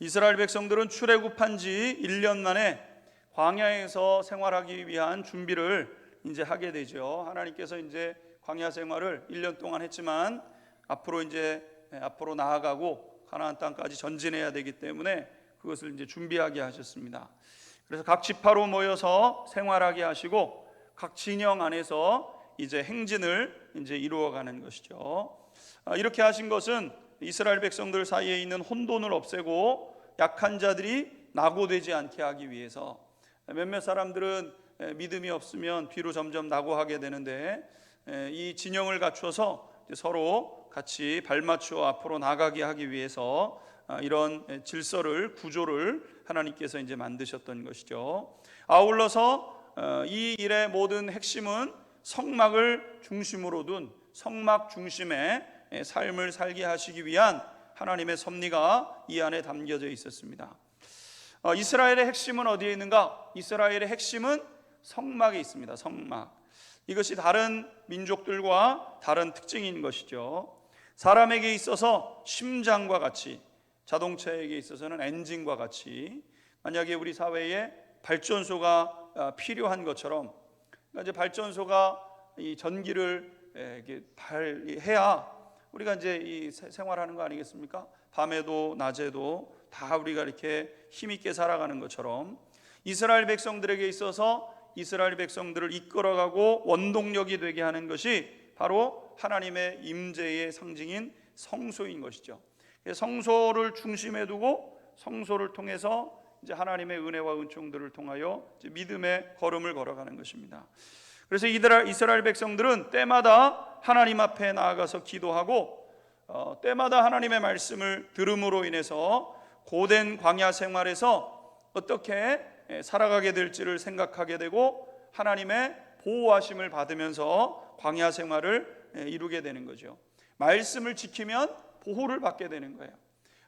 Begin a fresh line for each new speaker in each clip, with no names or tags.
이스라엘 백성들은 출애굽한 지 1년 만에 광야에서 생활하기 위한 준비를 이제 하게 되죠. 하나님께서 이제 광야 생활을 1년 동안 했지만 앞으로 나아가고 가나안 땅까지 전진해야 되기 때문에 그것을 이제 준비하게 하셨습니다. 그래서 각 지파로 모여서 생활하게 하시고 각 진영 안에서 이제 행진을 이제 이루어가는 것이죠. 이렇게 하신 것은 이스라엘 백성들 사이에 있는 혼돈을 없애고 약한 자들이 낙오되지 않게 하기 위해서. 몇몇 사람들은 믿음이 없으면 뒤로 점점 낙오하게 되는데, 이 진영을 갖춰서 서로 같이 발맞추어 앞으로 나가게 하기 위해서 이런 질서를, 구조를 하나님께서 이제 만드셨던 것이죠. 아울러서 이 일의 모든 핵심은 성막을 중심으로 둔 성막 중심의 삶을 살게 하시기 위한 하나님의 섭리가 이 안에 담겨져 있었습니다. 이스라엘의 핵심은 어디에 있는가? 이스라엘의 핵심은 성막에 있습니다. 성막. 이것이 다른 민족들과 다른 특징인 것이죠. 사람에게 있어서 심장과 같이, 자동차에게 있어서는 엔진과 같이, 만약에 우리 사회에 발전소가 필요한 것처럼, 이제 발전소가 이 전기를 발휘해야 우리가 이제 이 생활하는 거 아니겠습니까? 밤에도 낮에도 다 우리가 이렇게 힘있게 살아가는 것처럼 이스라엘 백성들에게 있어서 이스라엘 백성들을 이끌어가고 원동력이 되게 하는 것이 바로 하나님의 임재의 상징인 성소인 것이죠. 성소를 중심에 두고 성소를 통해서 이제 하나님의 은혜와 은총들을 통하여 이제 믿음의 걸음을 걸어가는 것입니다. 그래서 이스라엘 백성들은 때마다 하나님 앞에 나아가서 기도하고 때마다 하나님의 말씀을 들음으로 인해서 고된 광야 생활에서 어떻게 살아가게 될지를 생각하게 되고 하나님의 보호하심을 받으면서 광야 생활을 이루게 되는 거죠. 말씀을 지키면 보호를 받게 되는 거예요.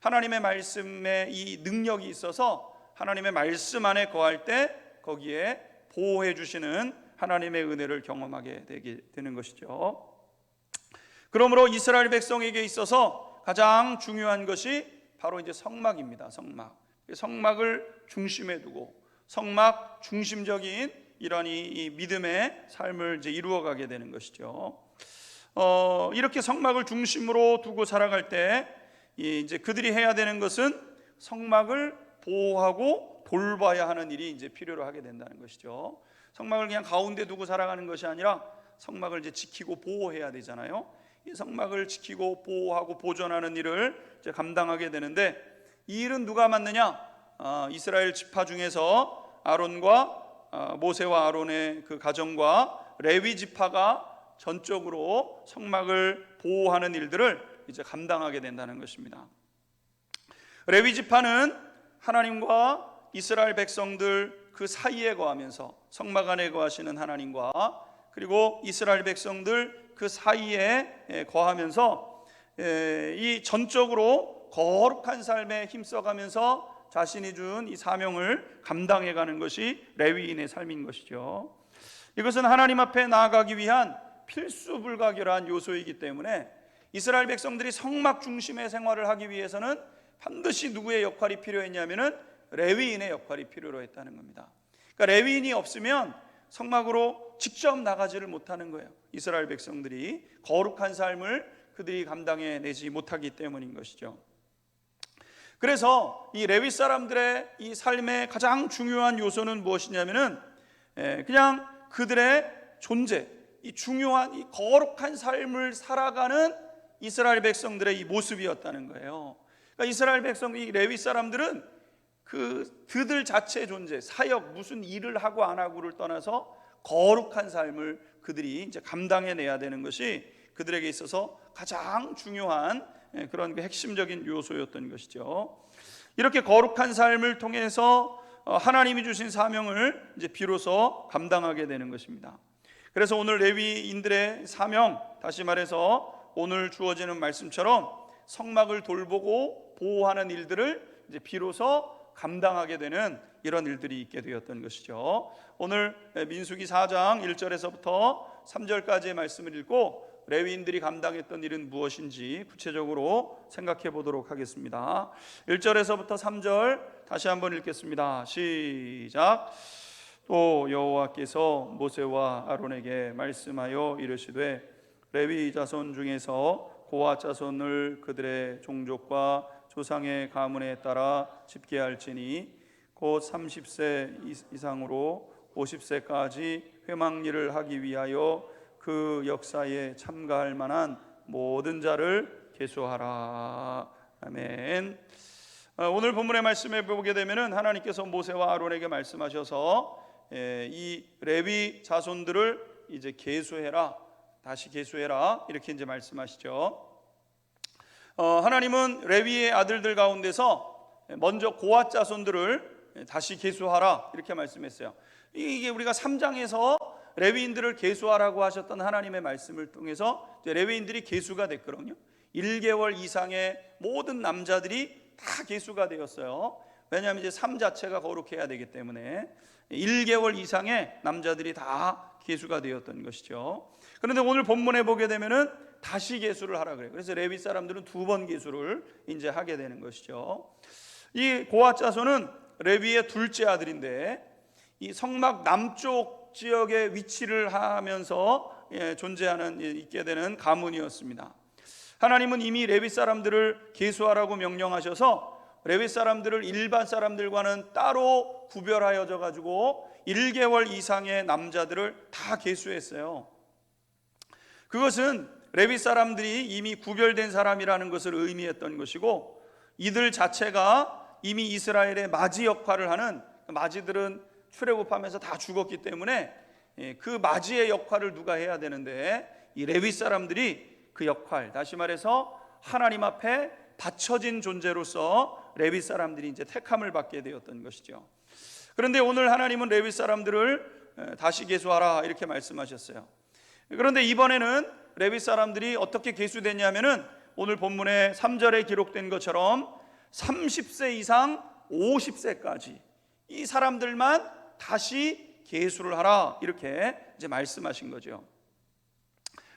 하나님의 말씀에 이 능력이 있어서 하나님의 말씀 안에 거할 때 거기에 보호해 주시는 하나님의 은혜를 경험하게 되는 것이죠. 그러므로 이스라엘 백성에게 있어서 가장 중요한 것이 바로 이제 성막입니다. 성막을 중심에 두고 성막 중심적인 이런 이 믿음의 삶을 이제 이루어가게 되는 것이죠. 이렇게 성막을 중심으로 두고 살아갈 때 이제 그들이 해야 되는 것은 성막을 보호하고 돌봐야 하는 일이 이제 필요로 하게 된다는 것이죠. 성막을 그냥 가운데 두고 살아가는 것이 아니라 성막을 이제 지키고 보호해야 되잖아요. 이 성막을 지키고 보호하고 보존하는 일을 이제 감당하게 되는데, 이 일은 누가 맡느냐? 이스라엘 지파 중에서 아론과 모세와 아론의 그 가정과 레위 지파가 전적으로 성막을 보호하는 일들을 이제 감당하게 된다는 것입니다. 레위 지파는 하나님과 이스라엘 백성들 그 사이에 거하면서, 성막 안에 거하시는 하나님과 그리고 이스라엘 백성들 그 사이에 거하면서 이 전적으로 거룩한 삶에 힘써가면서 자신이 준 이 사명을 감당해가는 것이 레위인의 삶인 것이죠. 이것은 하나님 앞에 나아가기 위한 필수불가결한 요소이기 때문에 이스라엘 백성들이 성막 중심의 생활을 하기 위해서는 반드시 누구의 역할이 필요했냐면은 레위인의 역할이 필요로 했다는 겁니다. 그러니까 레위인이 없으면 성막으로 직접 나가지를 못하는 거예요. 이스라엘 백성들이 거룩한 삶을 그들이 감당해내지 못하기 때문인 것이죠. 그래서 이 레위 사람들의 이 삶의 가장 중요한 요소는 무엇이냐면은 그냥 그들의 존재, 이 중요한 이 거룩한 삶을 살아가는 이스라엘 백성들의 이 모습이었다는 거예요. 그러니까 이스라엘 백성, 이 레위 사람들은 그들 자체의 존재, 사역, 무슨 일을 하고 안 하고를 떠나서 거룩한 삶을 그들이 이제 감당해내야 되는 것이 그들에게 있어서 가장 중요한 그런 핵심적인 요소였던 것이죠. 이렇게 거룩한 삶을 통해서 하나님이 주신 사명을 이제 비로소 감당하게 되는 것입니다. 그래서 오늘 레위인들의 사명, 다시 말해서 오늘 주어지는 말씀처럼 성막을 돌보고 보호하는 일들을 이제 비로소 감당하게 되는 이런 일들이 있게 되었던 것이죠. 오늘 민수기 4장 1절에서부터 3절까지의 말씀을 읽고 레위인들이 감당했던 일은 무엇인지 구체적으로 생각해 보도록 하겠습니다. 1절에서부터 3절 다시 한번 읽겠습니다. 시작. 또 여호와께서 모세와 아론에게 말씀하여 이르시되 레위 자손 중에서 고핫 자손을 그들의 종족과 조상의 가문에 따라 집계할지니 곧 30세 이상으로 50세까지 회막일을 하기 위하여 그 역사에 참가할 만한 모든 자를 계수하라. 아멘. 오늘 본문의 말씀에 보게 되면은 하나님께서 모세와 아론에게 말씀하셔서 이 레위 자손들을 이제 계수해라, 다시 계수해라 이렇게 이제 말씀하시죠. 하나님은 레위의 아들들 가운데서 먼저 고핫 자손들을 다시 계수하라 이렇게 말씀했어요. 이게 우리가 3장에서 레위인들을 계수하라고 하셨던 하나님의 말씀을 통해서 레위인들이 계수가 됐거든요. 1개월 이상의 모든 남자들이 다 계수가 되었어요. 왜냐하면 이제 삶 자체가 거룩해야 되기 때문에 1개월 이상의 남자들이 다 계수가 되었던 것이죠. 그런데 오늘 본문에 보게 되면은 다시 계수를 하라 그래요. 그래서 레위 사람들은 2번 계수를 이제 하게 되는 것이죠. 이 고핫 자손은 레위의 둘째 아들인데 이 성막 남쪽 지역에 위치를 하면서 있게 되는 가문이었습니다. 하나님은 이미 레위 사람들을 계수하라고 명령하셔서 레위 사람들을 일반 사람들과는 따로 구별하여져 가지고 1개월 이상의 남자들을 다 계수했어요. 그것은 레위 사람들이 이미 구별된 사람이라는 것을 의미했던 것이고, 이들 자체가 이미 이스라엘의 마지 역할을 하는, 마지들은 출애굽하면서 다 죽었기 때문에 그 마지의 역할을 누가 해야 되는데, 이 레위 사람들이 그 역할, 다시 말해서 하나님 앞에 바쳐진 존재로서 레위 사람들이 이제 택함을 받게 되었던 것이죠. 그런데 오늘 하나님은 레위 사람들을 다시 계수하라 이렇게 말씀하셨어요. 그런데 이번에는 레위 사람들이 어떻게 계수됐냐면은 오늘 본문의 3절에 기록된 것처럼 30세 이상 50세까지 이 사람들만 다시 계수를 하라 이렇게 이제 말씀하신 거죠.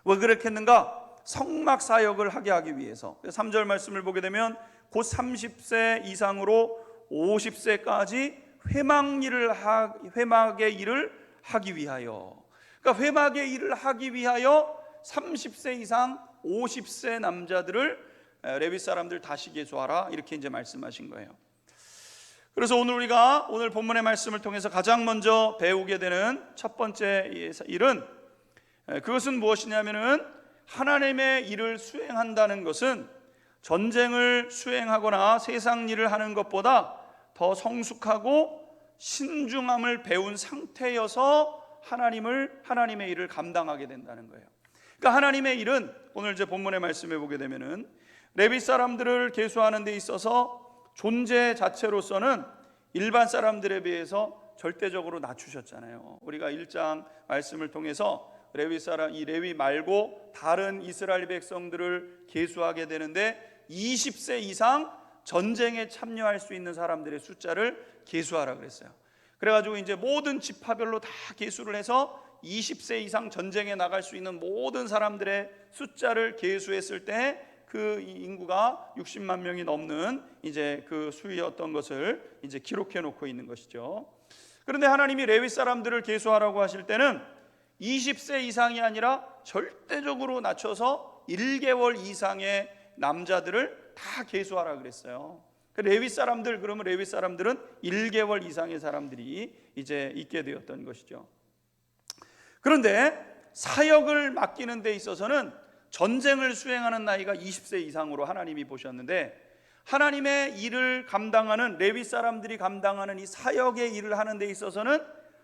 왜 그렇겠는가? 성막 사역을 하기 위해서. 3절 말씀을 보게 되면 곧 30세 이상으로 50세까지 회막의 일을 하기 위하여. 그러니까 회막의 일을 하기 위하여 30세 이상 50세 남자들을 레위 사람들 다시 계수하라 이렇게 이제 말씀하신 거예요. 그래서 우리가 오늘 본문의 말씀을 통해서 가장 먼저 배우게 되는 첫 번째 일은, 그것은 무엇이냐면은 하나님의 일을 수행한다는 것은 전쟁을 수행하거나 세상 일을 하는 것보다 더 성숙하고 신중함을 배운 상태여서 하나님의 일을 감당하게 된다는 거예요. 그러니까 하나님의 일은 오늘 이제 본문의 말씀에 보게 되면은 레위 사람들을 계수하는 데 있어서 존재 자체로서는 일반 사람들에 비해서 절대적으로 낮추셨잖아요. 우리가 1장 말씀을 통해서 이 레위 말고 다른 이스라엘 백성들을 계수하게 되는데 20세 이상 전쟁에 참여할 수 있는 사람들의 숫자를 계수하라 그랬어요. 그래가지고 이제 모든 지파별로 다 계수를 해서 20세 이상 전쟁에 나갈 수 있는 모든 사람들의 숫자를 계수했을 때 그 인구가 60만 명이 넘는 이제 그 수였던 것을 이제 기록해 놓고 있는 것이죠. 그런데 하나님이 레위 사람들을 계수하라고 하실 때는 20세 이상이 아니라 절대적으로 낮춰서 1개월 이상의 남자들을 다 계수하라 그랬어요. 레위 사람들, 그러면 레위 사람들은 1개월 이상의 사람들이 이제 있게 되었던 것이죠. 그런데 사역을 맡기는 데 있어서는 전쟁을 수행하는 나이가 20세 이상으로 하나님이 보셨는데, 하나님의 일을 감당하는 레위 사람들이 감당하는 이 사역의 일을 하는 데 있어서는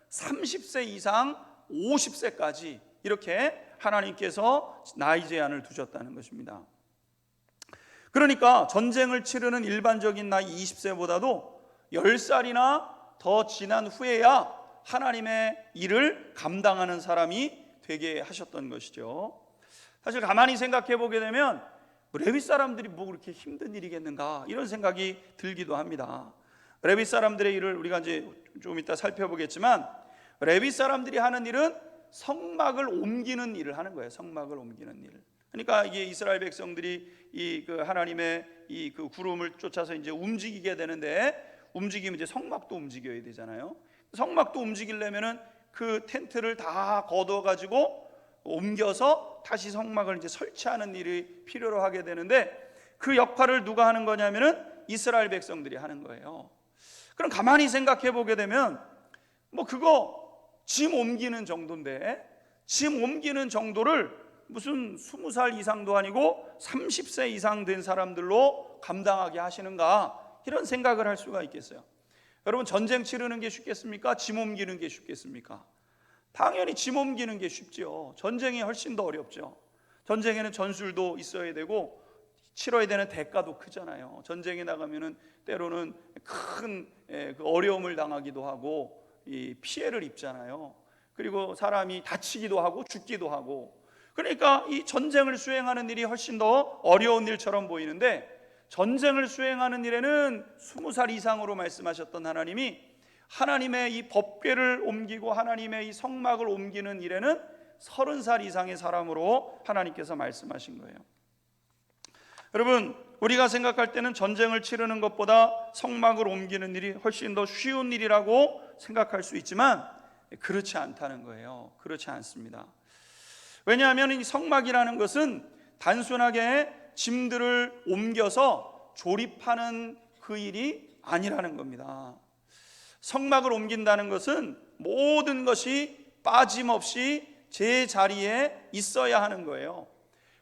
30세 이상 50세까지 이렇게 하나님께서 나이 제한을 두셨다는 것입니다. 그러니까 전쟁을 치르는 일반적인 나이 20세보다도 10살이나 더 지난 후에야 하나님의 일을 감당하는 사람이 되게 하셨던 것이죠. 사실 가만히 생각해 보게 되면 레위 사람들이 뭐 그렇게 힘든 일이겠는가 이런 생각이 들기도 합니다. 레위 사람들의 일을 우리가 이제 좀 이따 살펴보겠지만, 레위 사람들이 하는 일은 성막을 옮기는 일을 하는 거예요. 성막을 옮기는 일. 그러니까 이게 이스라엘 백성들이 이 그 하나님의 이 그 구름을 쫓아서 이제 움직이게 되는데, 움직이면 이제 성막도 움직여야 되잖아요. 성막도 움직이려면은 그 텐트를 다 걷어 가지고 옮겨서 다시 성막을 이제 설치하는 일이 필요로 하게 되는데, 그 역할을 누가 하는 거냐면은 이스라엘 백성들이 하는 거예요. 그럼 가만히 생각해 보게 되면 뭐 그거 짐 옮기는 정도인데, 짐 옮기는 정도를 무슨 20살 이상도 아니고 30세 이상 된 사람들로 감당하게 하시는가, 이런 생각을 할 수가 있겠어요. 여러분, 전쟁 치르는 게 쉽겠습니까? 짐 옮기는 게 쉽겠습니까? 당연히 짐 옮기는 게 쉽죠. 전쟁이 훨씬 더 어렵죠. 전쟁에는 전술도 있어야 되고 치러야 되는 대가도 크잖아요. 전쟁에 나가면은 때로는 큰 어려움을 당하기도 하고 이 피해를 입잖아요. 그리고 사람이 다치기도 하고 죽기도 하고, 그러니까 이 전쟁을 수행하는 일이 훨씬 더 어려운 일처럼 보이는데, 전쟁을 수행하는 일에는 20살 이상으로 말씀하셨던 하나님이 하나님의 이 법궤를 옮기고 하나님의 이 성막을 옮기는 일에는 30살 이상의 사람으로 하나님께서 말씀하신 거예요. 여러분, 우리가 생각할 때는 전쟁을 치르는 것보다 성막을 옮기는 일이 훨씬 더 쉬운 일이라고 생각할 수 있지만 그렇지 않다는 거예요. 그렇지 않습니다. 왜냐하면 이 성막이라는 것은 단순하게 짐들을 옮겨서 조립하는 그 일이 아니라는 겁니다. 성막을 옮긴다는 것은 모든 것이 빠짐없이 제자리에 있어야 하는 거예요.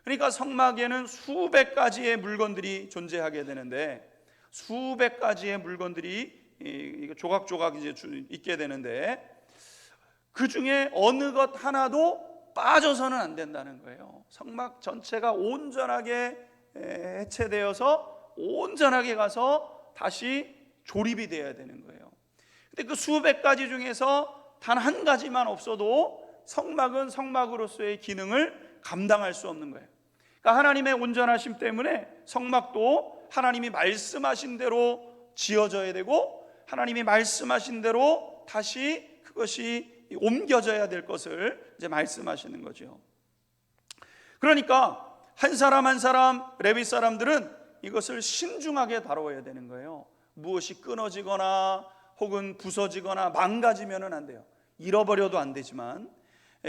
그러니까 성막에는 수백 가지의 물건들이 존재하게 되는데, 수백 가지의 물건들이 조각조각 이제 있게 되는데, 그 중에 어느 것 하나도 빠져서는 안 된다는 거예요. 성막 전체가 온전하게 해체되어서 온전하게 가서 다시 조립이 되어야 되는 거예요. 근데 그 수백 가지 중에서 단 한 가지만 없어도 성막은 성막으로서의 기능을 감당할 수 없는 거예요. 그러니까 하나님의 온전하심 때문에 성막도 하나님이 말씀하신 대로 지어져야 되고, 하나님이 말씀하신 대로 다시 그것이 옮겨져야 될 것을 이제 말씀하시는 거죠. 그러니까 한 사람 한 사람, 레위 사람들은 이것을 신중하게 다뤄야 되는 거예요. 무엇이 끊어지거나 혹은 부서지거나 망가지면은 안 돼요. 잃어버려도 안 되지만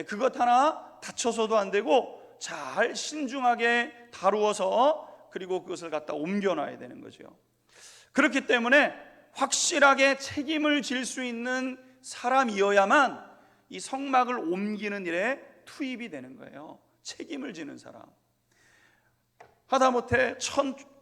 그것 하나 다쳐서도 안 되고 잘 신중하게 다루어서 그리고 그것을 갖다 옮겨놔야 되는 거죠. 그렇기 때문에 확실하게 책임을 질 수 있는 사람이어야만 이 성막을 옮기는 일에 투입이 되는 거예요. 책임을 지는 사람. 하다못해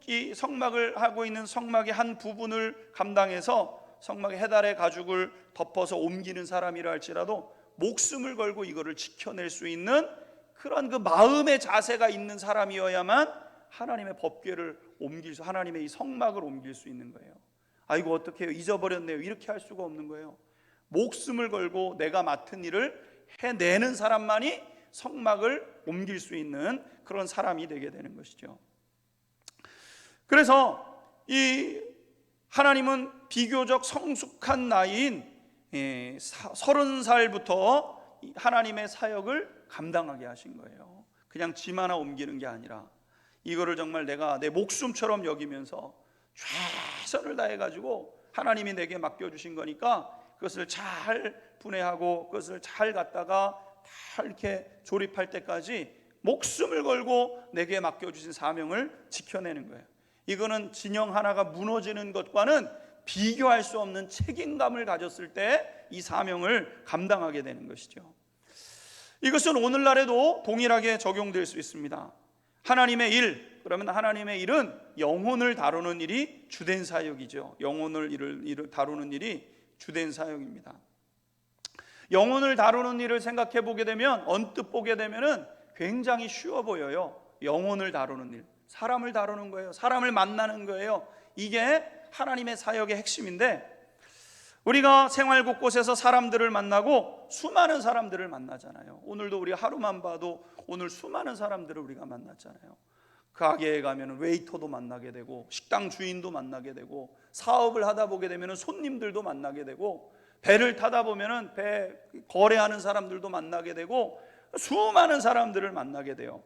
이 성막을 하고 있는 성막의 한 부분을 감당해서 성막의 해달의 가죽을 덮어서 옮기는 사람이라 할지라도 목숨을 걸고 이거를 지켜낼 수 있는 그런 그 마음의 자세가 있는 사람이어야만 하나님의 법궤를 하나님의 이 성막을 옮길 수 있는 거예요. 아이고 어떻게 해요, 잊어버렸네요, 이렇게 할 수가 없는 거예요. 목숨을 걸고 내가 맡은 일을 해내는 사람만이 성막을 옮길 수 있는 그런 사람이 되게 되는 것이죠. 그래서 이 하나님은 비교적 성숙한 나이인 30살부터 하나님의 사역을 감당하게 하신 거예요. 그냥 짐 하나 옮기는 게 아니라 이거를 정말 내가 내 목숨처럼 여기면서 최선을 다해가지고 하나님이 내게 맡겨주신 거니까 그것을 잘 분해하고 그것을 잘 갖다가 다 이렇게 조립할 때까지 목숨을 걸고 내게 맡겨주신 사명을 지켜내는 거예요. 이거는 진영 하나가 무너지는 것과는 비교할 수 없는 책임감을 가졌을 때 이 사명을 감당하게 되는 것이죠. 이것은 오늘날에도 동일하게 적용될 수 있습니다. 하나님의 일, 그러면 하나님의 일은 영혼을 다루는 일이 주된 사역이죠. 영혼을 다루는 일이 주된 사역입니다. 영혼을 다루는 일을 생각해 보게 되면, 언뜻 보게 되면은 굉장히 쉬워 보여요. 영혼을 다루는 일, 사람을 다루는 거예요. 사람을 만나는 거예요. 이게 하나님의 사역의 핵심인데, 우리가 생활 곳곳에서 사람들을 만나고 수많은 사람들을 만나잖아요. 오늘도 우리 하루만 봐도 오늘 수많은 사람들을 우리가 만났잖아요. 가게에 가면 웨이터도 만나게 되고 식당 주인도 만나게 되고 사업을 하다 보게 되면 손님들도 만나게 되고 배를 타다 보면은 배 거래하는 사람들도 만나게 되고 수많은 사람들을 만나게 돼요.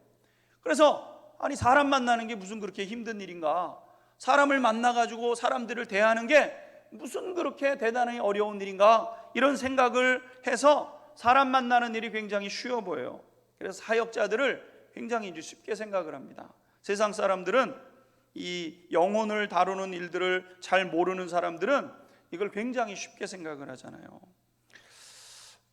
그래서 아니 사람 만나는 게 무슨 그렇게 힘든 일인가? 사람을 만나가지고 사람들을 대하는 게 무슨 그렇게 대단히 어려운 일인가? 이런 생각을 해서 사람 만나는 일이 굉장히 쉬워 보여요. 그래서 사역자들을 굉장히 이제 쉽게 생각을 합니다. 세상 사람들은 이 영혼을 다루는 일들을 잘 모르는 사람들은 이걸 굉장히 쉽게 생각을 하잖아요.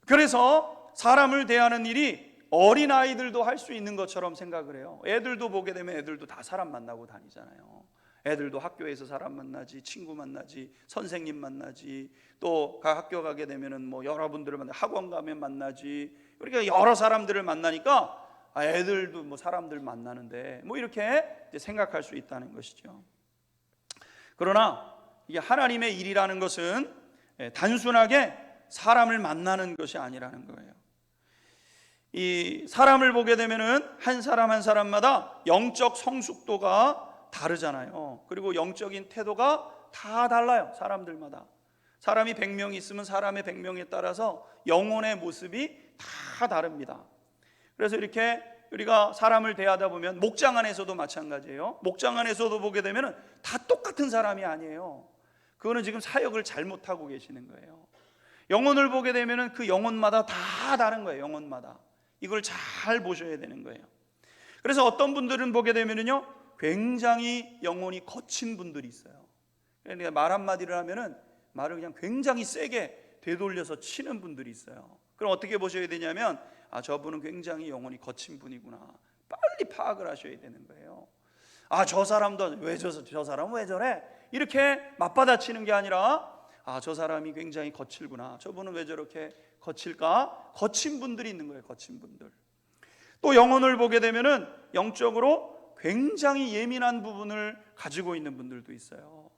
그래서 사람을 대하는 일이 어린아이들도 할 수 있는 것처럼 생각을 해요. 애들도 보게 되면 애들도 다 사람 만나고 다니잖아요. 애들도 학교에서 사람 만나지, 친구 만나지, 선생님 만나지, 또 학교 가게 되면은 뭐 여러분들을 만나, 학원 가면 만나지. 그러니까 여러 사람들을 만나니까 애들도 뭐 사람들 만나는데 뭐 이렇게 생각할 수 있다는 것이죠. 그러나 이게 하나님의 일이라는 것은 단순하게 사람을 만나는 것이 아니라는 거예요. 이 사람을 보게 되면은 한 사람 한 사람마다 영적 성숙도가 다르잖아요. 그리고 영적인 태도가 다 달라요. 사람들마다. 사람이 100명 있으면 사람의 100명에 따라서 영혼의 모습이 다 다릅니다. 그래서 이렇게 우리가 사람을 대하다 보면 목장 안에서도 마찬가지예요. 목장 안에서도 보게 되면 다 똑같은 사람이 아니에요. 그거는 지금 사역을 잘못하고 계시는 거예요. 영혼을 보게 되면 그 영혼마다 다 다른 거예요. 영혼마다. 이걸 잘 보셔야 되는 거예요. 그래서 어떤 분들은 보게 되면요 굉장히 영혼이 거친 분들이 있어요. 그러니까 말 한마디를 하면은 말을 그냥 굉장히 세게 되돌려서 치는 분들이 있어요. 그럼 어떻게 보셔야 되냐면 저분은 굉장히 영혼이 거친 분이구나. 빨리 파악을 하셔야 되는 거예요. 저 사람도 저 사람은 왜 저래? 이렇게 맞받아치는 게 아니라 저 사람이 굉장히 거칠구나. 저분은 왜 저렇게 거칠까? 거친 분들이 있는 거예요. 거친 분들. 또 영혼을 보게 되면은 영적으로 굉장히 예민한 부분을 가지고 있는 분들도 있어요.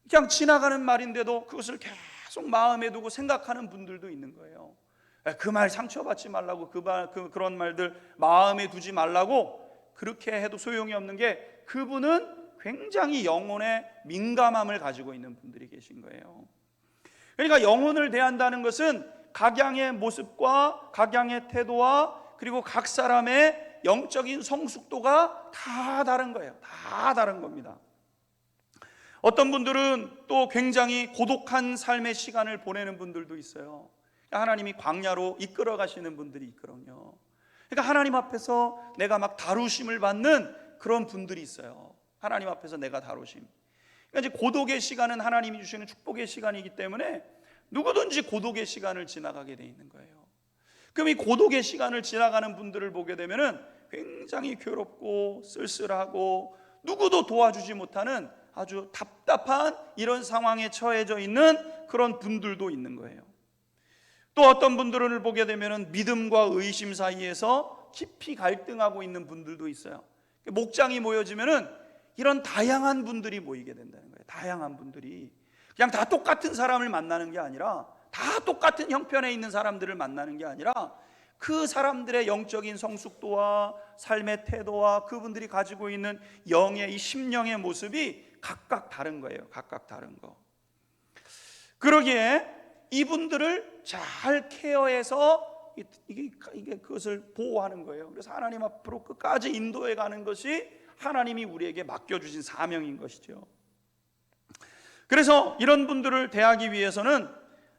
그냥 지나가는 말인데도 그것을 계속 마음에 두고 생각하는 분들도 있는 거예요. 그 말 상처받지 말라고, 그런 말들 마음에 두지 말라고 그렇게 해도 소용이 없는 게 그분은 굉장히 영혼에 민감함을 가지고 있는 분들이 계신 거예요. 그러니까 영혼을 대한다는 것은 각양의 모습과 각양의 태도와 그리고 각 사람의 영적인 성숙도가 다 다른 거예요. 다 다른 겁니다. 어떤 분들은 또 굉장히 고독한 삶의 시간을 보내는 분들도 있어요. 하나님이 광야로 이끌어 가시는 분들이 있거든요. 그러니까 하나님 앞에서 내가 막 다루심을 받는 그런 분들이 있어요. 하나님 앞에서 내가 다루심. 그러니까 이제 고독의 시간은 하나님이 주시는 축복의 시간이기 때문에 누구든지 고독의 시간을 지나가게 돼 있는 거예요. 그럼 이 고독의 시간을 지나가는 분들을 보게 되면은 굉장히 괴롭고 쓸쓸하고 누구도 도와주지 못하는 아주 답답한 이런 상황에 처해져 있는 그런 분들도 있는 거예요. 또 어떤 분들을 보게 되면은 믿음과 의심 사이에서 깊이 갈등하고 있는 분들도 있어요. 목장이 모여지면은 이런 다양한 분들이 모이게 된다는 거예요. 다양한 분들이 그냥 다 똑같은 사람을 만나는 게 아니라 다 똑같은 형편에 있는 사람들을 만나는 게 아니라 그 사람들의 영적인 성숙도와 삶의 태도와 그분들이 가지고 있는 영의 이 심령의 모습이 각각 다른 거예요. 각각 다른 거. 그러기에 이분들을 잘 케어해서 이게 그것을 보호하는 거예요. 그래서 하나님 앞으로 끝까지 인도해 가는 것이 하나님이 우리에게 맡겨주신 사명인 것이죠. 그래서 이런 분들을 대하기 위해서는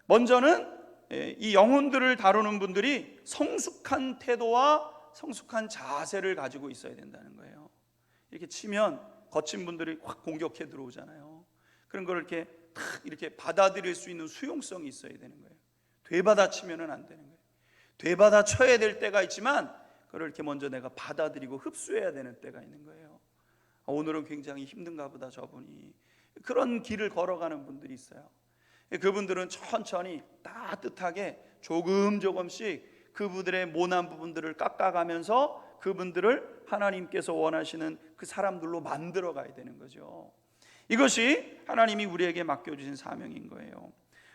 먼저는 이 영혼들을 다루는 분들이 성숙한 태도와 성숙한 자세를 가지고 있어야 된다는 거예요. 이렇게 치면 거친 분들이 확 공격해 들어오잖아요. 그런 걸 이렇게 받아들일 수 있는 수용성이 있어야 되는 거예요. 되받아치면은 안 되는 거예요. 되받아쳐야 될 때가 있지만 그걸 이렇게 먼저 내가 받아들이고 흡수해야 되는 때가 있는 거예요. 오늘은 굉장히 힘든가 보다 저분이. 그런 길을 걸어가는 분들이 있어요. 그분들은 천천히 따뜻하게 조금씩 그분들의 모난 부분들을 깎아가면서 그분들을 하나님께서 원하시는 그 사람들로 만들어 가야 되는 거죠. 이것이 하나님이 우리에게 맡겨주신 사명인 거예요.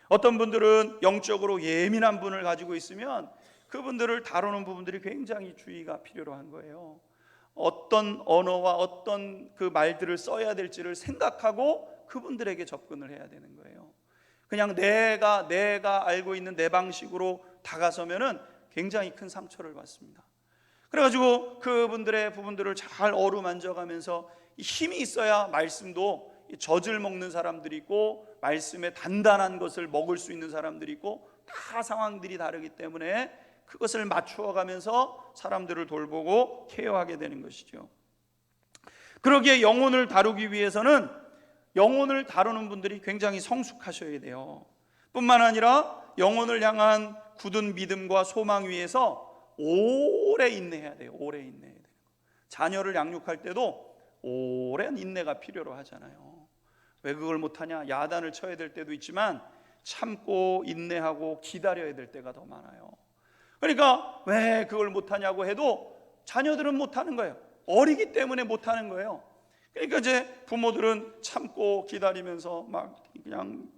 어떤 분들은 영적으로 예민한 분을 가지고 있으면 그분들을 다루는 부분들이 굉장히 주의가 필요로 한 거예요. 어떤 언어와 어떤 그 말들을 써야 될지를 생각하고 그분들에게 접근을 해야 되는 거예요. 그냥 내가 알고 있는 내 방식으로 다가서면은 굉장히 큰 상처를 받습니다. 그래가지고 그분들의 부분들을 잘 어루만져가면서 힘이 있어야 말씀도 젖을 먹는 사람들이 있고 말씀에 단단한 것을 먹을 수 있는 사람들이 있고 다 상황들이 다르기 때문에 그것을 맞추어 가면서 사람들을 돌보고 케어하게 되는 것이죠. 그러기에 영혼을 다루기 위해서는 영혼을 다루는 분들이 굉장히 성숙하셔야 돼요. 뿐만 아니라 영혼을 향한 굳은 믿음과 소망 위에서 오래 인내해야 돼요. 오래 인내해야 돼요. 자녀를 양육할 때도 오랜 인내가 필요로 하잖아요. 왜 그걸 못하냐? 야단을 쳐야 될 때도 있지만 참고 인내하고 기다려야 될 때가 더 많아요. 그러니까 왜 그걸 못하냐고 해도 자녀들은 못하는 거예요. 어리기 때문에 못하는 거예요. 그러니까 이제 부모들은 참고 기다리면서 막 그냥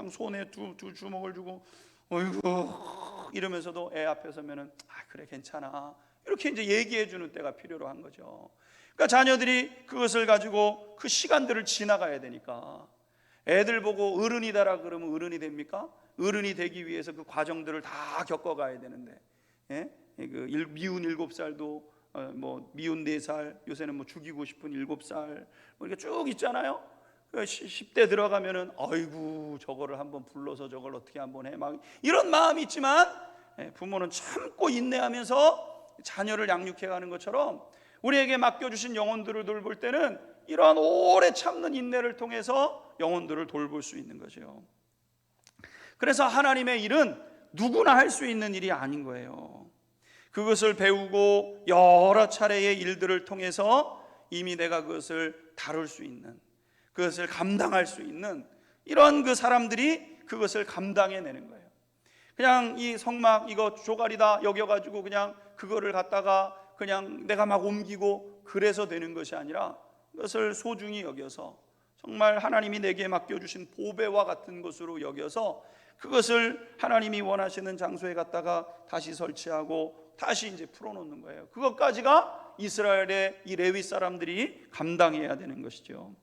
손에 두 주먹을 주고 어이구 이러면서도 애 앞에 서면은 그래 괜찮아 이렇게 이제 얘기해 주는 때가 필요로 한 거죠. 그러니까 자녀들이 그것을 가지고 그 시간들을 지나가야 되니까 애들 보고 어른이다라 그러면 어른이 됩니까? 어른이 되기 위해서 그 과정들을 다 겪어가야 되는데, 그 미운 7살도 뭐 미운 4살, 요새는 뭐 죽이고 싶은 7살, 뭐 이렇게 쭉 있잖아요. 10대 들어가면은 아이고 저거를 한번 불러서 저걸 어떻게 한번 해, 막 이런 마음이 있지만 부모는 참고 인내하면서 자녀를 양육해가는 것처럼 우리에게 맡겨주신 영혼들을 돌볼 때는 이러한 오래 참는 인내를 통해서 영혼들을 돌볼 수 있는 거죠. 그래서 하나님의 일은 누구나 할 수 있는 일이 아닌 거예요. 그것을 배우고 여러 차례의 일들을 통해서 이미 내가 그것을 다룰 수 있는, 그것을 감당할 수 있는 이런 그 사람들이 그것을 감당해내는 거예요. 그냥 이 성막 이거 조각이다 여겨가지고 그냥 그거를 갖다가 그냥 내가 막 옮기고 그래서 되는 것이 아니라 그것을 소중히 여겨서 정말 하나님이 내게 맡겨주신 보배와 같은 것으로 여겨서 그것을 하나님이 원하시는 장소에 갖다가 다시 설치하고 다시 이제 풀어놓는 거예요. 그것까지가 이스라엘의 이 레위 사람들이 감당해야 되는 것이죠.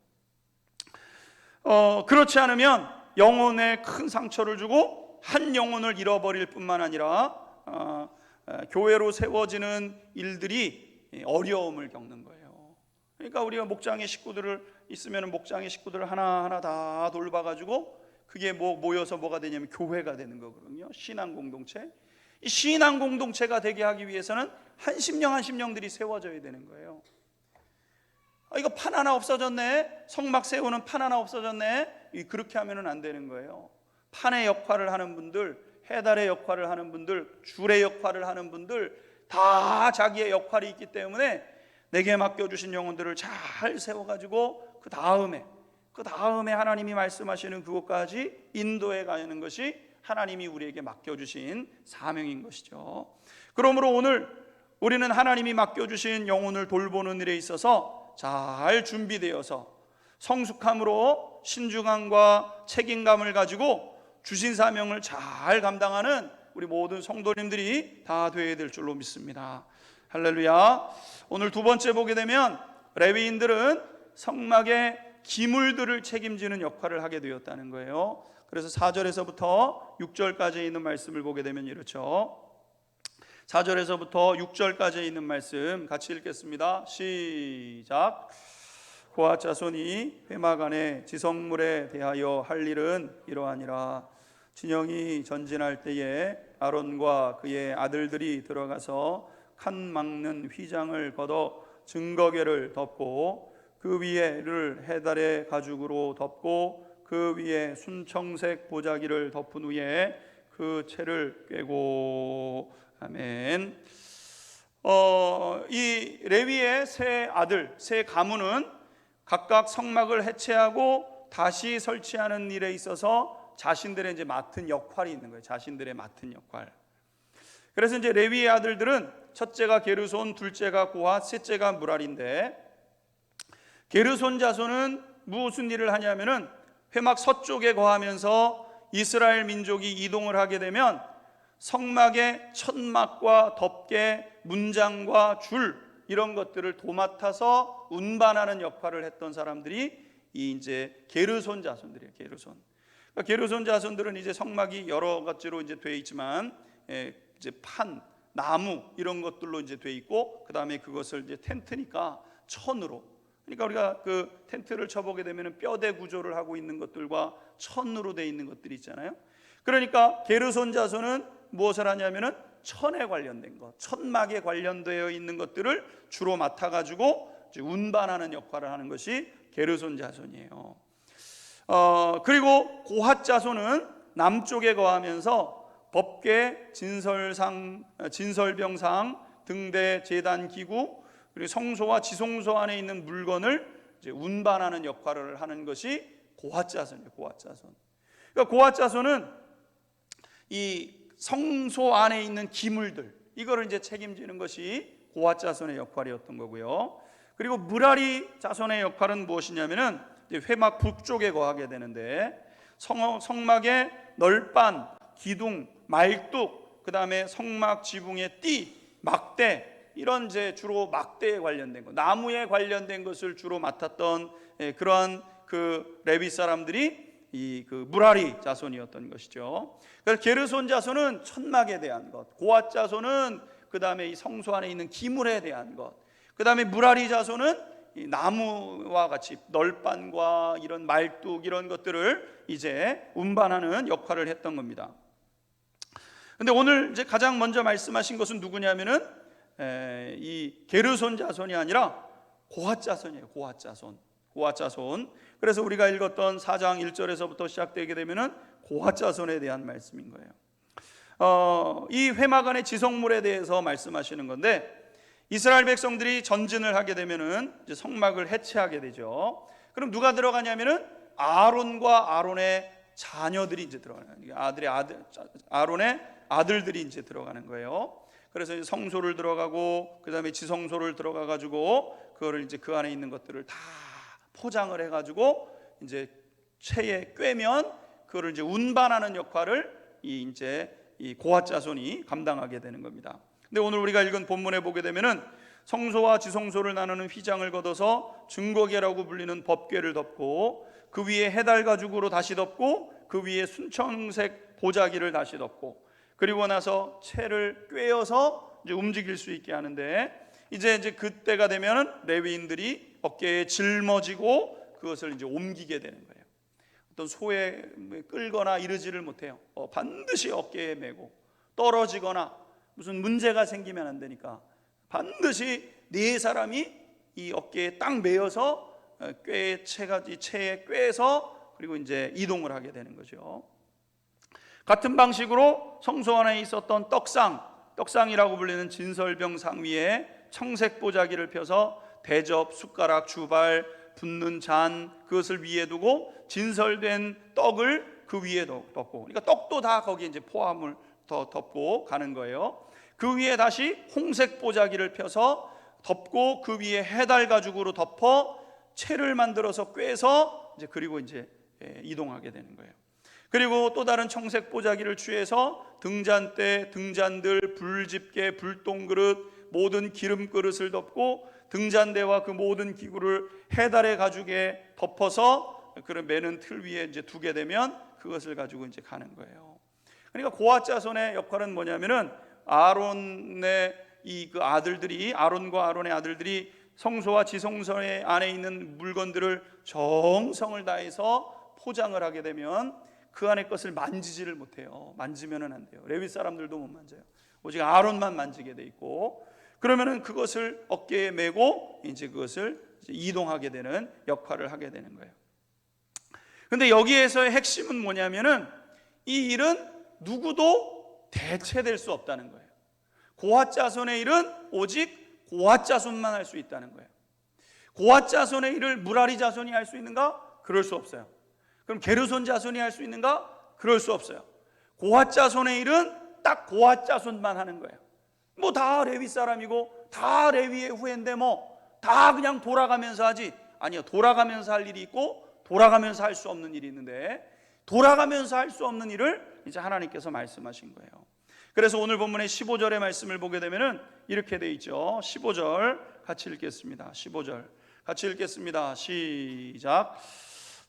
그렇지 않으면 영혼에 큰 상처를 주고 한 영혼을 잃어버릴 뿐만 아니라 교회로 세워지는 일들이 어려움을 겪는 거예요. 그러니까 우리가 목장의 식구들을 있으면 목장의 식구들을 하나하나 다 돌봐가지고 그게 모여서 뭐가 되냐면 교회가 되는 거거든요. 신앙 공동체. 이 신앙 공동체가 되게 하기 위해서는 한 심령들이 세워져야 되는 거예요. 이거 판 하나 없어졌네. 성막 세우는 판 하나 없어졌네. 그렇게 하면은 안 되는 거예요. 판의 역할을 하는 분들, 해달의 역할을 하는 분들, 줄의 역할을 하는 분들 다 자기의 역할이 있기 때문에 내게 맡겨주신 영혼들을 잘 세워가지고 그 다음에 하나님이 말씀하시는 그것까지 인도해 가는 것이 하나님이 우리에게 맡겨주신 사명인 것이죠. 그러므로 오늘 우리는 하나님이 맡겨주신 영혼을 돌보는 일에 있어서 잘 준비되어서 성숙함으로 신중함과 책임감을 가지고 주신 사명을 잘 감당하는 우리 모든 성도님들이 다 되어야 될 줄로 믿습니다. 할렐루야. 오늘 두 번째 보게 되면 레위인들은 성막의 기물들을 책임지는 역할을 하게 되었다는 거예요. 그래서 4절에서부터 6절까지 있는 말씀을 보게 되면 이렇죠. 4절에서부터 6절까지 있는 말씀 같이 읽겠습니다. 시작. 고앗 자손이 회막 안에 지성물에 대하여 할 일은 이러하니라. 진영이 전진할 때에 아론과 그의 아들들이 들어가서 칸 막는 휘장을 걷어 증거궤를 덮고 그 위에를 해달의 가죽으로 덮고 그 위에 순청색 보자기를 덮은 후에 그 채를 꿰고. 아멘. 이 레위의 세 아들, 세 가문은 각각 성막을 해체하고 다시 설치하는 일에 있어서 자신들의 이제 맡은 역할이 있는 거예요. 자신들의 맡은 역할. 그래서 이제 레위의 아들들은 첫째가 게르손, 둘째가 고핫, 셋째가 무랄인데, 게르손 자손은 무슨 일을 하냐면은 회막 서쪽에 거하면서 이스라엘 민족이 이동을 하게 되면 성막의 천막과 덮개, 문장과 줄 이런 것들을 도맡아서 운반하는 역할을 했던 사람들이 이 이제 게르손 자손들이에요. 게르손. 그러니까 게르손 자손들은 이제 성막이 여러 가지로 이제 돼 있지만 이제 나무 이런 것들로 이제 돼 있고, 그 다음에 그것을 이제 텐트니까 천으로, 그러니까 우리가 그 텐트를 쳐보게 되면은 뼈대 구조를 하고 있는 것들과 천으로 돼 있는 것들이 있잖아요. 그러니까 게르손 자손은 무엇을 하냐면은 천에 관련된 것, 천막에 관련되어 있는 것들을 주로 맡아가지고 운반하는 역할을 하는 것이 게르손 자손이에요. 그리고 고핫 자손은 남쪽에 거하면서 법궤, 진설병상, 등대, 제단 기구, 그리고 성소와 지성소 안에 있는 물건을 이제 운반하는 역할을 하는 것이 고핫 자손이에요. 고핫 자손. 그러니까 고핫 자손은 이 성소 안에 있는 기물들, 이거를 이제 책임지는 것이 고핫 자손의 역할이었던 거고요. 그리고 무라리 자손의 역할은 무엇이냐면은 회막 북쪽에 거하게 되는데, 성막의 널빤, 기둥, 말뚝, 그 다음에 성막 지붕의 띠, 막대, 이런 이제 주로 막대에 관련된 것, 나무에 관련된 것을 주로 맡았던 그러한 그 레위 사람들이 이 그 무라리 자손이었던 것이죠. 그래서 게르손 자손은 천막에 대한 것, 고핫 자손은 그 다음에 이 성소 안에 있는 기물에 대한 것, 그 다음에 무라리 자손은 이 나무와 같이 널빤과 이런 말뚝 이런 것들을 이제 운반하는 역할을 했던 겁니다. 근데 오늘 이제 가장 먼저 말씀하신 것은 누구냐면은 이 게르손 자손이 아니라 고핫 자손이에요. 고핫 자손. 고핫 자손. 그래서 우리가 읽었던 4장 1절에서부터 시작되게 되면은 고핫 자손에 대한 말씀인 거예요. 이 회막 안의 지성물에 대해서 말씀하시는 건데, 이스라엘 백성들이 전진을 하게 되면은 이제 성막을 해체하게 되죠. 그럼 누가 들어가냐면은 아론과 아론의 자녀들이 이제 들어가는 거예요. 아론의 아들들이 이제 들어가는 거예요. 그래서 이제 성소를 들어가고, 그 다음에 지성소를 들어가 가지고 그거를 이제 그 안에 있는 것들을 다 포장을 해가지고 이제 채에 꿰면 그거를 이제 운반하는 역할을 이 고핫 자손이 감당하게 되는 겁니다. 근데 오늘 우리가 읽은 본문에 보게 되면은 성소와 지성소를 나누는 휘장을 걷어서 증거궤라고 불리는 법궤를 덮고, 그 위에 해달 가죽으로 다시 덮고, 그 위에 순청색 보자기를 다시 덮고, 그리고 나서 채를 꿰어서 이제 움직일 수 있게 하는데, 이제 그때가 되면은 레위인들이 어깨에 짊어지고 그것을 이제 옮기게 되는 거예요. 어떤 소에 끌거나 이르지를 못해요. 반드시 어깨에 메고, 떨어지거나 무슨 문제가 생기면 안 되니까 반드시 네 사람이 이 어깨에 딱 메어서 채에 꿰서 그리고 이제 이동을 하게 되는 거죠. 같은 방식으로 성소 안에 있었던 떡상이라고 불리는 진설병상 위에 청색 보자기를 펴서 대접, 숟가락, 주발, 붓는 잔, 그것을 위에 두고 진설된 떡을 그 위에 덮고, 그러니까 떡도 다 거기에 이제 포함을 더 덮고 가는 거예요. 그 위에 다시 홍색 보자기를 펴서 덮고, 그 위에 해달 가죽으로 덮어 채를 만들어서 꿰서 이제 그리고 이제 이동하게 되는 거예요. 그리고 또 다른 청색 보자기를 취해서 등잔대, 등잔들, 불집게, 불똥그릇, 모든 기름 그릇을 덮고, 등잔대와 그 모든 기구를 해달의 가죽에 덮어서 그런 매는 틀 위에 이제 두게 되면 그것을 가지고 이제 가는 거예요. 그러니까 고핫 자손의 역할은 뭐냐면은 아론의 그 아들들이, 아론과 아론의 아들들이 성소와 지성소 안에 있는 물건들을 정성을 다해서 포장을 하게 되면 그 안에 것을 만지지를 못해요. 만지면은 안 돼요. 레위 사람들도 못 만져요. 오직 아론만 만지게 돼 있고, 그러면은 그것을 어깨에 메고 이제 그것을 이동하게 되는 역할을 하게 되는 거예요. 근데 여기에서의 핵심은 뭐냐면은 이 일은 누구도 대체될 수 없다는 거예요. 고핫 자손의 일은 오직 고핫 자손만 할 수 있다는 거예요. 고핫 자손의 일을 무라리 자손이 할 수 있는가? 그럴 수 없어요. 그럼 게르손 자손이 할 수 있는가? 그럴 수 없어요. 고핫 자손의 일은 딱 고핫 자손만 하는 거예요. 뭐 다 레위 사람이고 다 레위의 후예인데 뭐 다 그냥 돌아가면서 하지. 아니요, 돌아가면서 할 일이 있고 돌아가면서 할 수 없는 일이 있는데, 돌아가면서 할 수 없는 일을 이제 하나님께서 말씀하신 거예요. 그래서 오늘 본문의 15절의 말씀을 보게 되면은 이렇게 돼 있죠. 15절 같이 읽겠습니다. 15절 같이 읽겠습니다. 시작.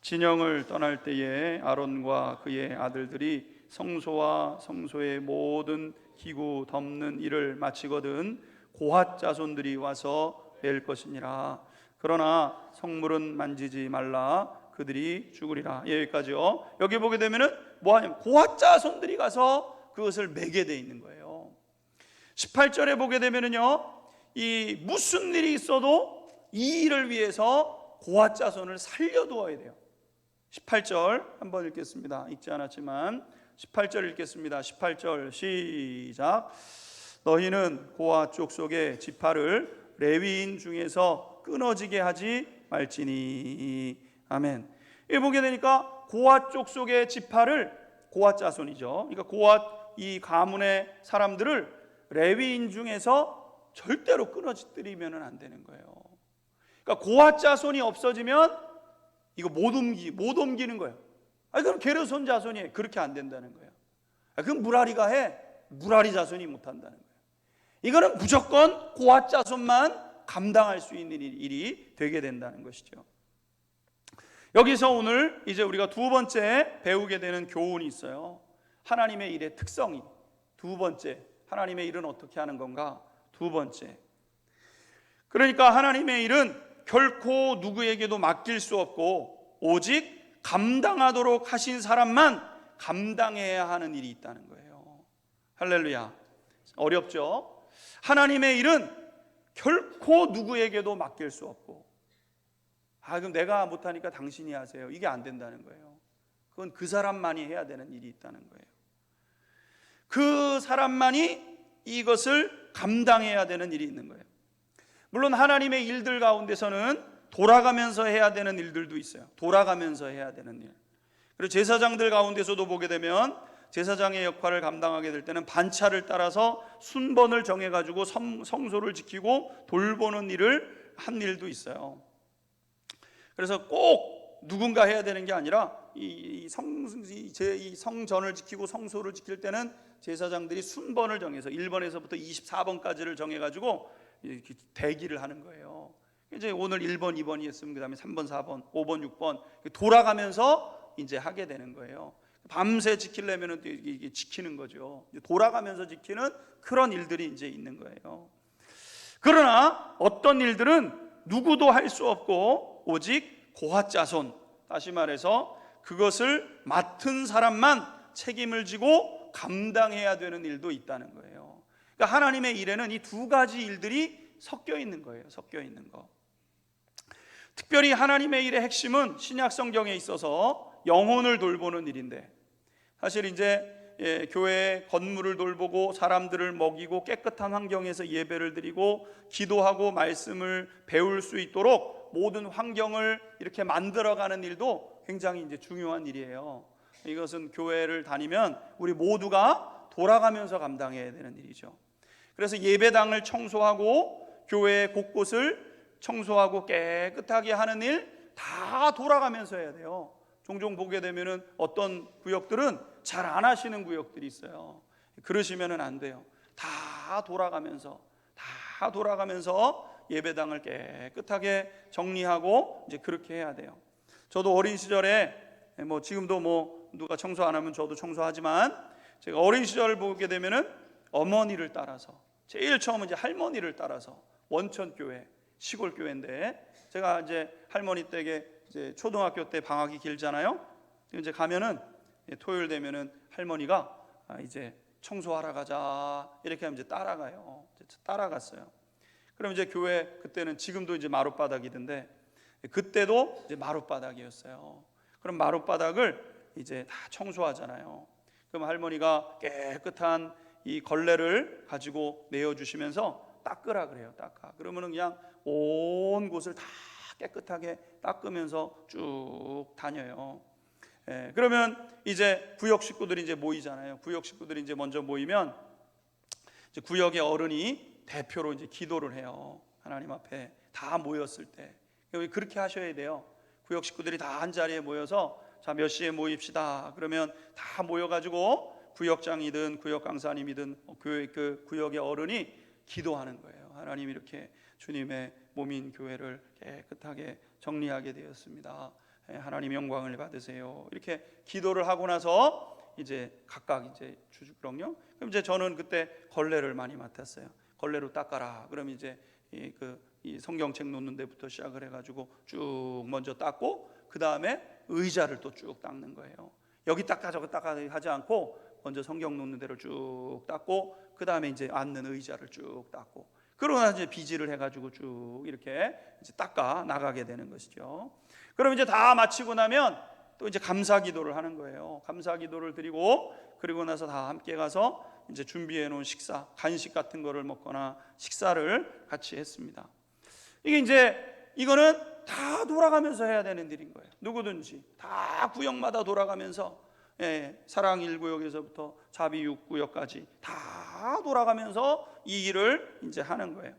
진영을 떠날 때에 아론과 그의 아들들이 성소와 성소의 모든 기구 덮는 일을 마치거든 고핫 자손들이 와서 낼 것이니라. 그러나 성물은 만지지 말라. 그들이 죽으리라. 여기까지요. 여기 보게 되면은 뭐하냐면 고핫 자손들이 가서 그것을 매게 돼 있는 거예요. 18절에 보게 되면은요, 이 무슨 일이 있어도 이 일을 위해서 고핫 자손을 살려두어야 돼요. 18절 한번 읽겠습니다. 읽지 않았지만 18절 읽겠습니다. 18절 시작. 너희는 고핫 족속의 지파를 레위인 중에서 끊어지게 하지 말지니. 아멘. 이 보게 되니까 고핫 족속의 지파를, 고핫 자손이죠, 그러니까 고핫 이 가문의 사람들을 레위인 중에서 절대로 끊어뜨리면 안 되는 거예요. 그러니까 고핫 자손이 없어지면 이거 못 옮기는 거예요. 그럼 게르손 자손이 그렇게 안 된다는 거예요. 그럼 무라리가 해, 무라리 자손이 못 한다는 거예요. 이거는 무조건 고핫 자손만 감당할 수 있는 일이 되게 된다는 것이죠. 여기서 오늘 이제 우리가 두 번째 배우게 되는 교훈이 있어요. 하나님의 일의 특성이 두 번째, 하나님의 일은 어떻게 하는 건가? 두 번째, 그러니까 하나님의 일은 결코 누구에게도 맡길 수 없고 오직 감당하도록 하신 사람만 감당해야 하는 일이 있다는 거예요. 할렐루야. 어렵죠? 하나님의 일은 결코 누구에게도 맡길 수 없고, 그럼 내가 못하니까 당신이 하세요, 이게 안 된다는 거예요. 그건 그 사람만이 해야 되는 일이 있다는 거예요. 그 사람만이 이것을 감당해야 되는 일이 있는 거예요. 물론 하나님의 일들 가운데서는 돌아가면서 해야 되는 일들도 있어요. 돌아가면서 해야 되는 일. 그리고 제사장들 가운데서도 보게 되면 제사장의 역할을 감당하게 될 때는 반차를 따라서 순번을 정해가지고 성소를 지키고 돌보는 일을 한 일도 있어요. 그래서 꼭 누군가 해야 되는 게 아니라 이 성전을 지키고 성소를 지킬 때는 제사장들이 순번을 정해서 1번에서부터 24번까지를 정해가지고 대기를 하는 거예요. 이제 오늘 1번, 2번이 했으면 그 다음에 3번, 4번, 5번, 6번 돌아가면서 이제 하게 되는 거예요. 밤새 지키려면 이게 지키는 거죠. 돌아가면서 지키는 그런 일들이 이제 있는 거예요. 그러나 어떤 일들은 누구도 할 수 없고 오직 고핫 자손, 다시 말해서 그것을 맡은 사람만 책임을 지고 감당해야 되는 일도 있다는 거예요. 그러니까 하나님의 일에는 이 두 가지 일들이 섞여 있는 거예요. 섞여 있는 거. 특별히 하나님의 일의 핵심은 신약 성경에 있어서 영혼을 돌보는 일인데, 사실 이제 교회 건물을 돌보고 사람들을 먹이고 깨끗한 환경에서 예배를 드리고 기도하고 말씀을 배울 수 있도록 모든 환경을 이렇게 만들어가는 일도 굉장히 이제 중요한 일이에요. 이것은 교회를 다니면 우리 모두가 돌아가면서 감당해야 되는 일이죠. 그래서 예배당을 청소하고 교회 곳곳을 청소하고 깨끗하게 하는 일 다 돌아가면서 해야 돼요. 종종 보게 되면은 어떤 구역들은 잘 안 하시는 구역들이 있어요. 그러시면은 안 돼요. 다 돌아가면서 예배당을 깨끗하게 정리하고 이제 그렇게 해야 돼요. 저도 어린 시절에 지금도 누가 청소 안 하면 저도 청소하지만, 제가 어린 시절을 보게 되면은 어머니를 따라서, 제일 처음은 이제 할머니를 따라서, 원천교회 시골 교회인데 제가 이제 할머니 댁에 이제 초등학교 때 방학이 길잖아요. 이제 가면은 토요일 되면은 할머니가 이제 청소하러 가자 이렇게 하면 이제 따라가요. 따라갔어요. 그럼 이제 교회 그때는 지금도 이제 마룻바닥이던데 그때도 이제 마룻바닥이었어요. 그럼 마룻바닥을 이제 다 청소하잖아요. 그럼 할머니가 깨끗한 이 걸레를 가지고 내어주시면서 닦으라 그래요. 닦아. 그러면은 그냥 온 곳을 다 깨끗하게 닦으면서 쭉 다녀요. 그러면 이제 구역 식구들이 이제 모이잖아요. 구역 식구들이 이제 먼저 모이면 이제 구역의 어른이 대표로 이제 기도를 해요. 하나님 앞에 다 모였을 때 그렇게 하셔야 돼요. 구역 식구들이 다 한 자리에 모여서 자, 몇 시에 모입시다. 그러면 다 모여가지고 구역장이든 구역 강사님이든 그 구역의 어른이 기도하는 거예요. 하나님, 이렇게 주님의 몸인 교회를 깨끗하게 정리하게 되었습니다. 하나님 영광을 받으세요. 이렇게 기도를 하고 나서 이제 각각 이제 주주그럼요. 그럼 이제 저는 그때 걸레를 많이 맡았어요. 걸레로 닦아라. 그럼 이제 이 성경책 놓는 데부터 시작을 해가지고 쭉 먼저 닦고 그 다음에 의자를 또 쭉 닦는 거예요. 여기 닦아 저기 닦아 하지 않고 먼저 성경 놓는 데를 쭉 닦고 그 다음에 이제 앉는 의자를 쭉 닦고 그러고 나서 이제 비지를 해가지고 쭉 이렇게 이제 닦아 나가게 되는 것이죠. 그럼 이제 다 마치고 나면 또 이제 감사 기도를 하는 거예요. 감사 기도를 드리고 그리고 나서 다 함께 가서 이제 준비해 놓은 식사, 간식 같은 거를 먹거나 식사를 같이 했습니다. 이게 이제 이거는 다 돌아가면서 해야 되는 일인 거예요. 누구든지 다 구역마다 돌아가면서 사랑 1구역에서부터 자비 6구역까지 다 돌아가면서 이 일을 이제 하는 거예요.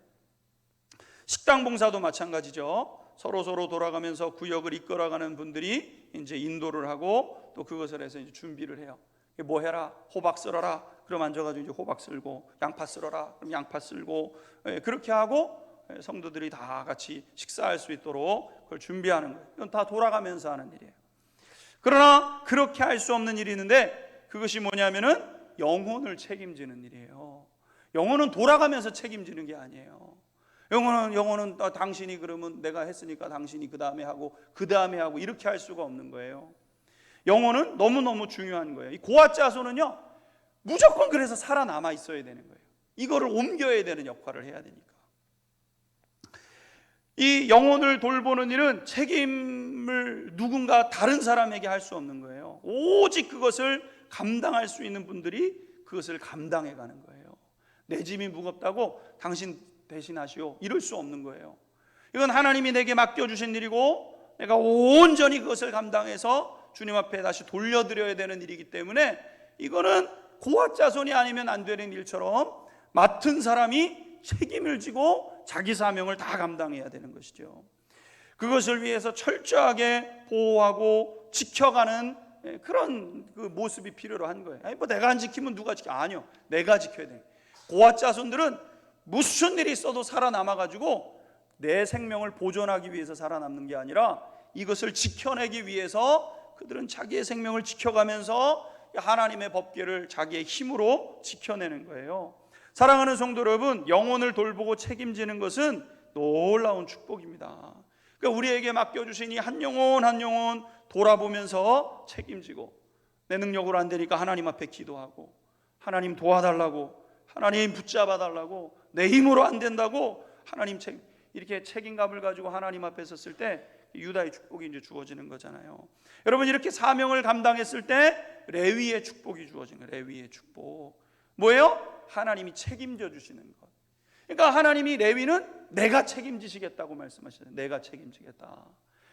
식당 봉사도 마찬가지죠. 서로 돌아가면서 구역을 이끌어가는 분들이 이제 인도를 하고 또 그것을 해서 이제 준비를 해요. 뭐 해라? 호박 썰어라. 그럼 앉아가지고 이제 호박 썰고, 양파 썰어라. 그럼 양파 썰고, 그렇게 하고 성도들이 다 같이 식사할 수 있도록 그걸 준비하는 거예요. 이건 다 돌아가면서 하는 일이에요. 그러나 그렇게 할 수 없는 일이 있는데 그것이 뭐냐면은 영혼을 책임지는 일이에요. 영혼은 돌아가면서 책임지는 게 아니에요. 영혼은 당신이 그러면 내가 했으니까 당신이 그 다음에 하고 이렇게 할 수가 없는 거예요. 영혼은 너무너무 중요한 거예요. 이 고아짜손은요 무조건 그래서 살아남아 있어야 되는 거예요. 이거를 옮겨야 되는 역할을 해야 되니까. 이 영혼을 돌보는 일은 책임을 누군가 다른 사람에게 할 수 없는 거예요. 오직 그것을 감당할 수 있는 분들이 그것을 감당해 가는 거예요. 내 짐이 무겁다고 당신 대신하시오 이럴 수 없는 거예요. 이건 하나님이 내게 맡겨주신 일이고 내가 온전히 그것을 감당해서 주님 앞에 다시 돌려드려야 되는 일이기 때문에 이거는 고아짜손이 아니면 안 되는 일처럼 맡은 사람이 책임을 지고 자기 사명을 다 감당해야 되는 것이죠. 그것을 위해서 철저하게 보호하고 지켜가는 그런 그 모습이 필요로 한 거예요. 아니 뭐 내가 안 지키면 누가 지켜? 아니요, 내가 지켜야 돼. 고아짜손들은 무슨 일이 있어도 살아남아가지고 내 생명을 보존하기 위해서 살아남는 게 아니라 이것을 지켜내기 위해서 그들은 자기의 생명을 지켜가면서 하나님의 법궤를 자기의 힘으로 지켜내는 거예요. 사랑하는 성도 여러분, 영혼을 돌보고 책임지는 것은 놀라운 축복입니다. 그러니까 우리에게 맡겨주신 이 한 영혼 한 영혼 돌아보면서 책임지고 내 능력으로 안 되니까 하나님 앞에 기도하고 하나님 도와달라고 하나님 붙잡아달라고 내 힘으로 안 된다고 하나님 이렇게 책임감을 가지고 하나님 앞에 섰을 때 유다의 축복이 이제 주어지는 거잖아요. 여러분 이렇게 사명을 감당했을 때 레위의 축복이 주어지는 거예요. 레위의 축복 뭐예요? 하나님이 책임져 주시는 것. 그러니까 하나님이 레위는 내가 책임지시겠다고 말씀하셨어요. 내가 책임지겠다.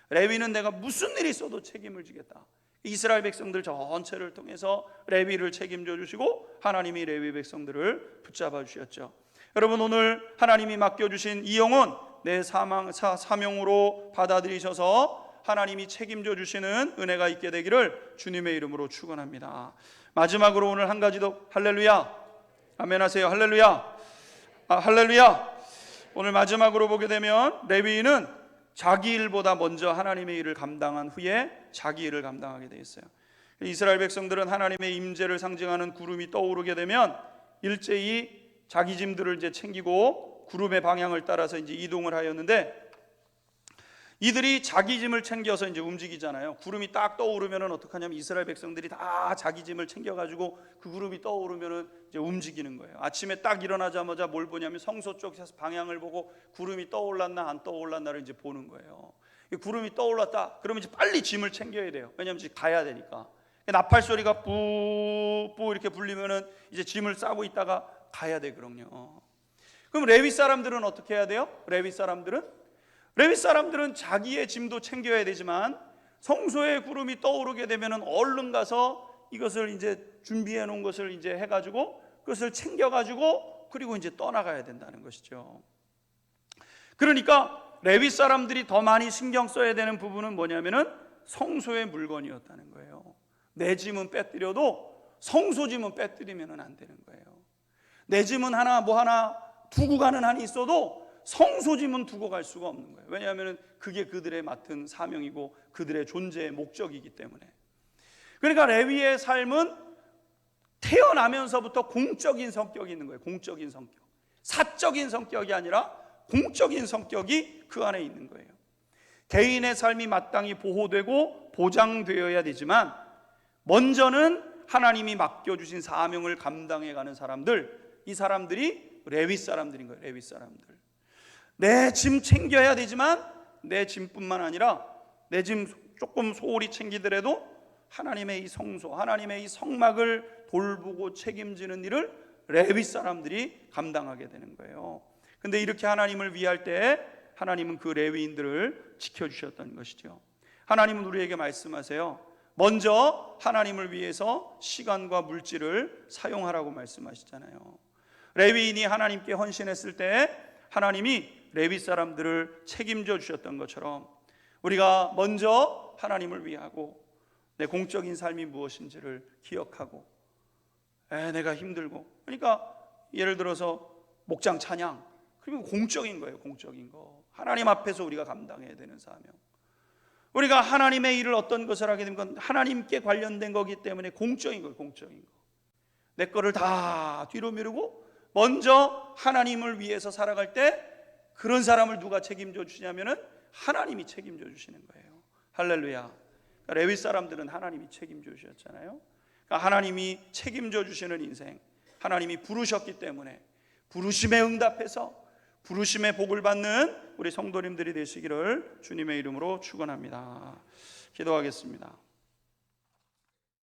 레위는 내가 무슨 일이 있어도 책임을 지겠다. 이스라엘 백성들 전체를 통해서 레위를 책임져 주시고 하나님이 레위 백성들을 붙잡아 주셨죠. 여러분 오늘 하나님이 맡겨주신 이 영혼 내 사명으로 받아들이셔서 하나님이 책임져 주시는 은혜가 있게 되기를 주님의 이름으로 축원합니다. 마지막으로 오늘 한 가지 더 할렐루야 아멘 하세요. 할렐루야 할렐루야. 오늘 마지막으로 보게 되면 레위인은 자기 일보다 먼저 하나님의 일을 감당한 후에 자기 일을 감당하게 되어 있어요. 이스라엘 백성들은 하나님의 임재를 상징하는 구름이 떠오르게 되면 일제히 자기 짐들을 이제 챙기고 구름의 방향을 따라서 이제 이동을 하였는데 이들이 자기 짐을 챙겨서 이제 움직이잖아요. 구름이 딱 떠오르면은 어떡하냐면 이스라엘 백성들이 다 자기 짐을 챙겨가지고 그 구름이 떠오르면은 이제 움직이는 거예요. 아침에 딱 일어나자마자 뭘 보냐면 성소 쪽에서 방향을 보고 구름이 떠올랐나 안 떠올랐나를 이제 보는 거예요. 구름이 떠올랐다. 그러면 이제 빨리 짐을 챙겨야 돼요. 왜냐하면 이제 가야 되니까. 나팔 소리가 뿌뿌 이렇게 불리면은 이제 짐을 싸고 있다가 가야 되거든요. 그럼 레위 사람들은 어떻게 해야 돼요? 레위 사람들은 자기의 짐도 챙겨야 되지만 성소의 구름이 떠오르게 되면은 얼른 가서 이것을 이제 준비해 놓은 것을 이제 해가지고 그것을 챙겨가지고 그리고 이제 떠나가야 된다는 것이죠. 그러니까 레위 사람들이 더 많이 신경 써야 되는 부분은 뭐냐면은 성소의 물건이었다는 거예요. 내 짐은 빼뜨려도 성소 짐은 빼뜨리면은 안 되는 거예요. 내 짐은 하나 두고 가는 한이 있어도 성소짐은 두고 갈 수가 없는 거예요. 왜냐하면 그게 그들의 맡은 사명이고 그들의 존재의 목적이기 때문에. 그러니까 레위의 삶은 태어나면서부터 공적인 성격이 있는 거예요. 공적인 성격. 사적인 성격이 아니라 공적인 성격이 그 안에 있는 거예요. 개인의 삶이 마땅히 보호되고 보장되어야 되지만 먼저는 하나님이 맡겨주신 사명을 감당해가는 사람들, 이 사람들이 레위 사람들인 거예요. 레위 사람들. 내 짐 챙겨야 되지만 내 짐뿐만 아니라 내 짐 조금 소홀히 챙기더라도 하나님의 이 성소, 하나님의 이 성막을 돌보고 책임지는 일을 레위 사람들이 감당하게 되는 거예요. 근데 이렇게 하나님을 위할 때 하나님은 그 레위인들을 지켜주셨던 것이죠. 하나님은 우리에게 말씀하세요. 먼저 하나님을 위해서 시간과 물질을 사용하라고 말씀하시잖아요. 레위인이 하나님께 헌신했을 때 하나님이 레위 사람들을 책임져 주셨던 것처럼 우리가 먼저 하나님을 위하고 내 공적인 삶이 무엇인지를 기억하고 내가 힘들고, 그러니까 예를 들어서 목장 찬양, 그리고 공적인 거예요. 공적인 거. 하나님 앞에서 우리가 감당해야 되는 사명. 우리가 하나님의 일을 어떤 것을 하게 되면 하나님께 관련된 거기 때문에 공적인 거예요. 공적인 거. 내 거를 다 뒤로 미루고 먼저 하나님을 위해서 살아갈 때 그런 사람을 누가 책임져 주시냐면은 하나님이 책임져 주시는 거예요. 할렐루야. 그러니까 레위 사람들은 하나님이 책임져 주셨잖아요. 그러니까 하나님이 책임져 주시는 인생, 하나님이 부르셨기 때문에 부르심에 응답해서 부르심의 복을 받는 우리 성도님들이 되시기를 주님의 이름으로 축원합니다. 기도하겠습니다.